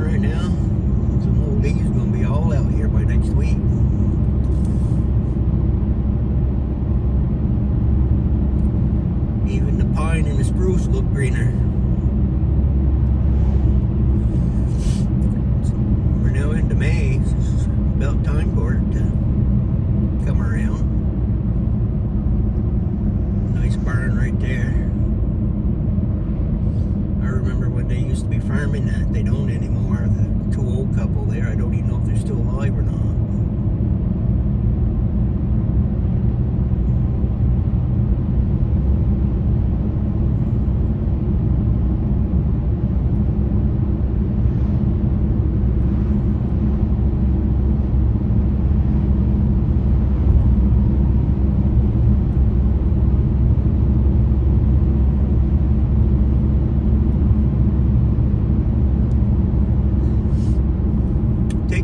right now. Some old leaves going to be all out here by next week. Even the pine and the spruce look greener. We're now into May. It's about time for it to come around. Nice barn right there. I remember when they used to be farming that. They don't anymore. The two old couple there, I don't even know if they're still alive or not.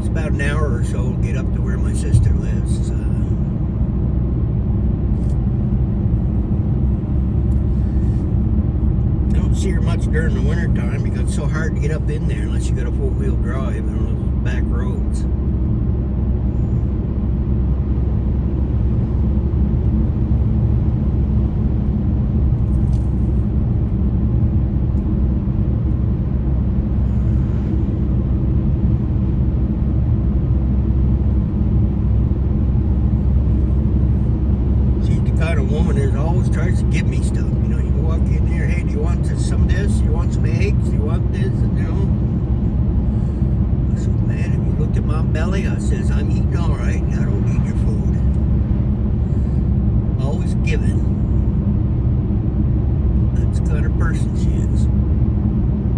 About an hour or so to get up to where my sister lives. I don't see her much during the winter time because it's so hard to get up in there unless you got a four-wheel drive on those back roads. Kind of woman that always tries to give me stuff. You know, you walk in there, hey, do you want some of this? Do you want some eggs? Do you want this? And, you know, I said, man, if you looked at my belly, I says, I'm eating all right. I don't need your food. Always giving. That's the kind of person she is.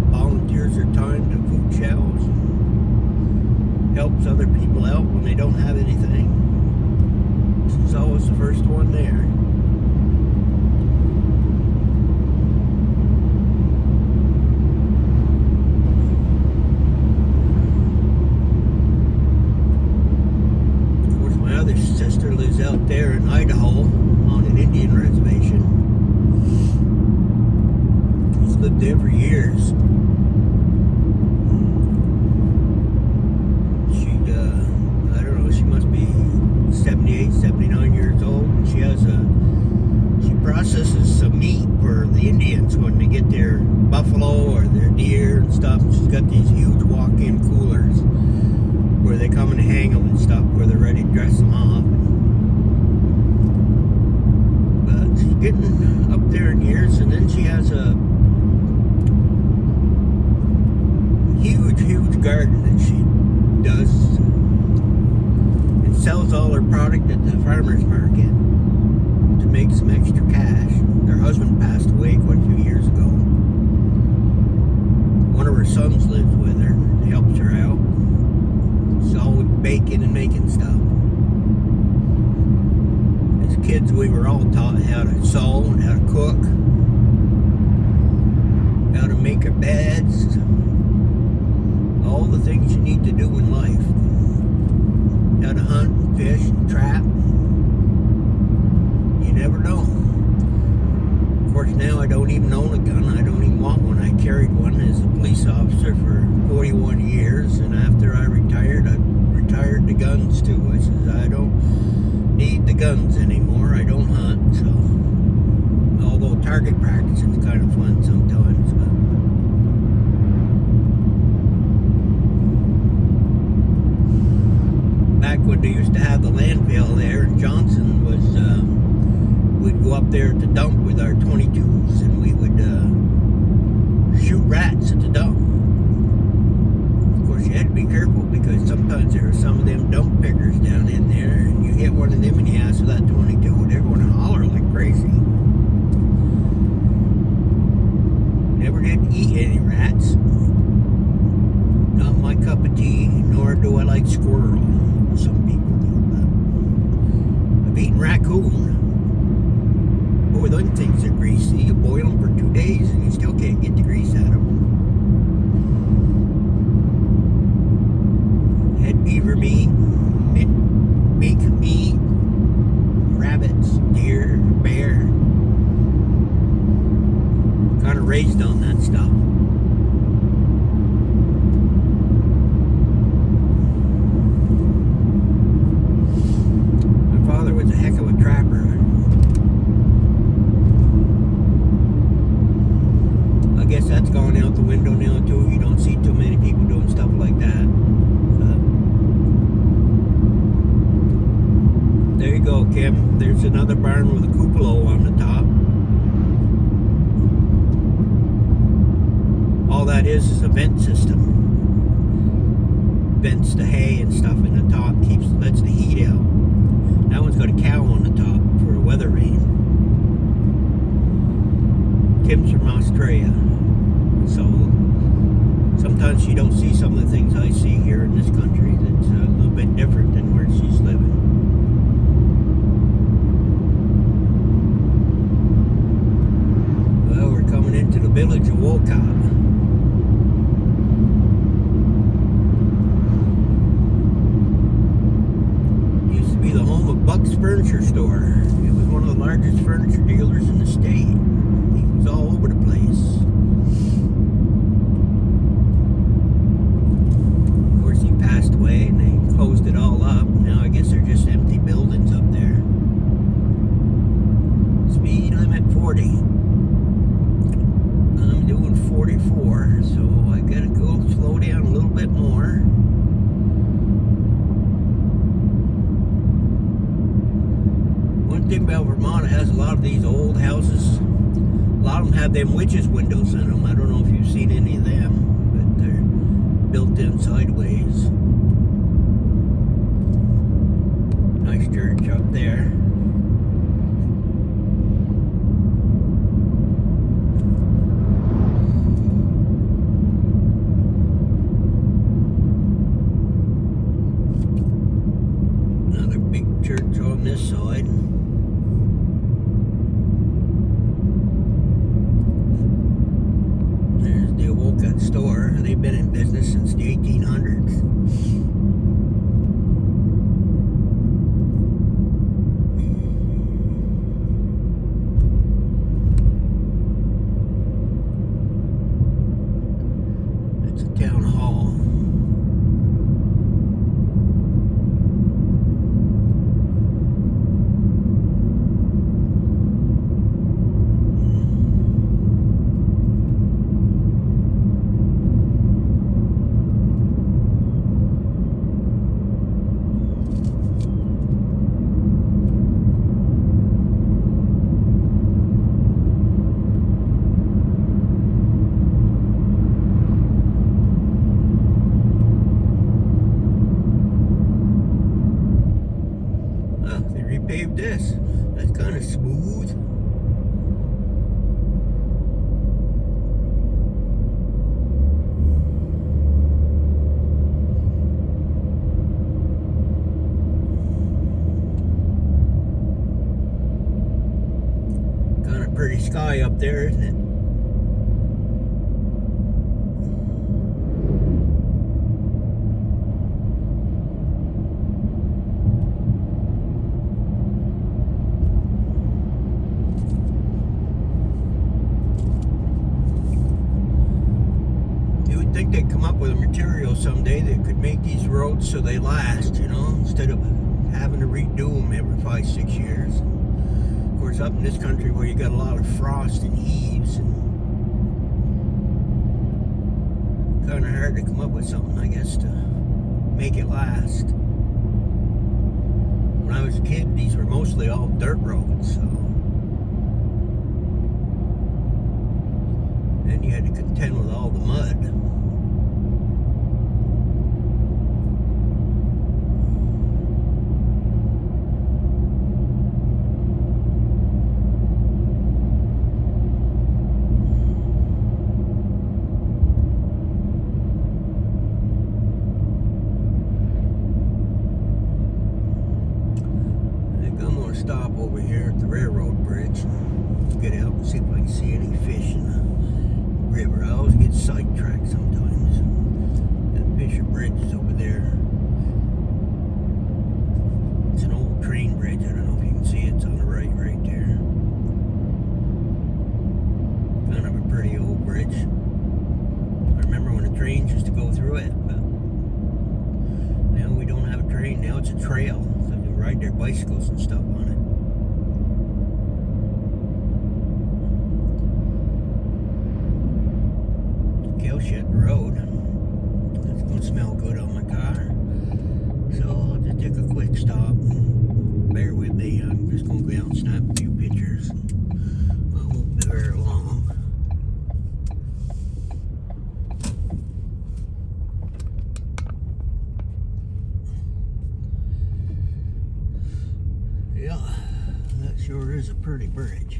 Volunteers her time to food shelves. Helps other people out when they don't have anything. She's always the first one there. Of course, my other sister lives out there in Idaho on an Indian reservation. She's lived there for years. I don't know, she must be 78, 79 years old, and she processes some meat for the Indians when they get their buffalo or their deer and stuff. She's got these huge walk-in coolers where they come and hang them and stuff, where they're ready to dress them off. But she's getting up there in years, and then she has a huge garden that she does. Sells all her product at the farmer's market to make some extra cash. Her husband passed away quite a few years ago. One of her sons lives with her, helps her out. She's always baking and making stuff. As kids, we were all taught how to sew and how to cook, how to make our beds, all the things you need to do in life. How to hunt and fish and trap. You never know. Of course, now I don't even own a gun. I don't even want one. I carried one as a police officer for 41 years, and after I retired the guns too. I says, I don't need the guns anymore. I don't hunt, so although target practice is kind of fun sometimes, but back when they used to have the landfill there in Johnson, we'd go up there at the dump with our 22s and we would shoot rats at the dump. Of course, you had to be careful because sometimes there were some of them dump pickers down in there, and you hit one of them in the ass with that 22, they're going to holler like crazy. Never did eat any rats. Not my cup of tea, nor do I like squirrel. Some people do, but I've eaten raccoon. Boy, those things are greasy. You boil them for 2 days and you still can't get the grease out of them. Had beaver meat, mink meat, rabbits, deer, bear. Kind of raised on that stuff. another barn with a cupola on the top. All that is a vent system. Vents the hay and stuff in the top, lets the heat out. That one's got a cow on the top for a weather vane. Tim's from Australia, so sometimes you don't see some of the things I see here in this country. That's a little bit different than where she's living. Well, we're coming into the village of Wolcott. Used to be the home of Buck's Furniture Store. It was one of the largest furniture dealers in the state. He was all over the place. Of course, he passed away and they closed it all up. Now I guess they're just empty buildings up there. Speed limit 40. I'm doing 44, so I gotta go slow down a little bit more. One thing about Vermont, it has a lot of these old houses. A lot of them have them witches windows in them. I don't know if you've seen any of them, but they're built in sideways. Nice church up there. Another big church on this side. There's the Wolcott store. They've been in business since the 1800s. It's a town hall. They repaved this. That's kind of smooth. Kind of pretty sky up there, isn't it? I think they'd come up with a material someday that could make these roads so they last, you know, instead of having to redo them every 5-6 years. Of course, up in this country where you got a lot of frost and heaves, and kind of hard to come up with something, I guess, to make it last. When I was a kid, these were mostly all dirt roads, so. Then you had to contend with all the mud. Stop over here at the railroad bridge. Get out and see if I can see any fish in the river. I always get sidetracked sometimes. That Fisher Bridge is over there. It's an old train bridge. I don't know if you can see it. It's on the right there. Kind of a pretty old bridge. I remember when the trains used to go through it, but now we don't have a train. Now it's a trail. So they ride their bicycles and stuff on it. Shed road. It's going to smell good on my car. So I'll just take a quick stop. Bear with me. I'm just going to go out and snap a few pictures. I won't be very long. Yeah, that sure is a pretty bridge.